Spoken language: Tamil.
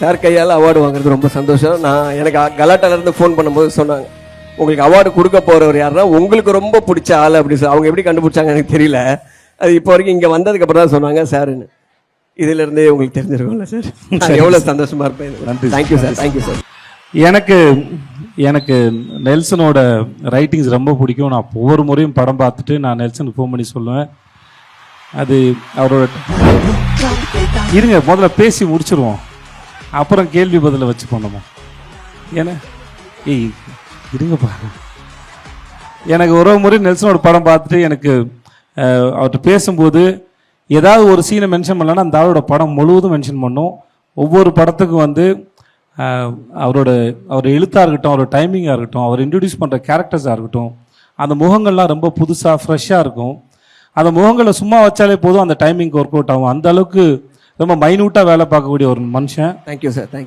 சார் கையால் அவார்டு வாங்குறது ரொம்ப சந்தோஷம். எனக்கு கலாட்டாலேருந்து ஃபோன் பண்ணும்போது சொன்னாங்க, உங்களுக்கு அவார்டு கொடுக்க போகிறவர் யாருன்னா உங்களுக்கு ரொம்ப பிடிச்ச ஆள் அப்படி அவங்க எப்படி கண்டுபிடிச்சாங்க எனக்கு தெரியல. அது இப்போ வரைக்கும் இங்கே வந்ததுக்கப்புறம் தான் சொன்னாங்க சாருன்னு. இதிலிருந்தே உங்களுக்கு தெரிஞ்சிருக்கும்ல சார். நான் எவ்வளோ சந்தோஷமாக இருப்பேன். நன்றி. Thank you sir. Thank you sir. எனக்கு நெல்சனோட ரைட்டிங்ஸ் ரொம்ப பிடிக்கும். நான் ஒவ்வொரு முறையும் படம் பார்த்துட்டு நான் நெல்சனுக்கு ஃபோன் பண்ணி சொல்லுவேன். அது அவரோட இருங்க முதல்ல பேசி முடிச்சிருவோம், அப்புறம் கேள்வி பதில வச்சு பண்ணோமா. ஏன்னா இருங்கப்பா, எனக்கு ஒரு முறை நெல்சனோட படம் பார்த்துட்டு எனக்கு அவர்கிட்ட பேசும்போது ஏதாவது ஒரு சீனை மென்ஷன் பண்ணலன்னா அந்த ஆளோட படம் முழுவதும் மென்ஷன் பண்ணோம். ஒவ்வொரு படத்துக்கும் அவர் எழுத்தாக இருக்கட்டும், அவரோட டைமிங்காக இருக்கட்டும், அவர் இன்ட்ரடியூஸ் பண்ணுற கேரக்டர்ஸாக இருக்கட்டும், அந்த முகங்கள்லாம் ரொம்ப புதுசாக ஃப்ரெஷ்ஷாக இருக்கும். அந்த முகங்களை சும்மா வச்சாலே போதும், அந்த டைமிங் ஒர்க் அவுட் ஆகும். அந்த அளவுக்கு ரொம்ப மைன்யூட்டாக வேலை பார்க்கக்கூடிய ஒரு மனுஷன். Thank you sir. தேங்க்யூ.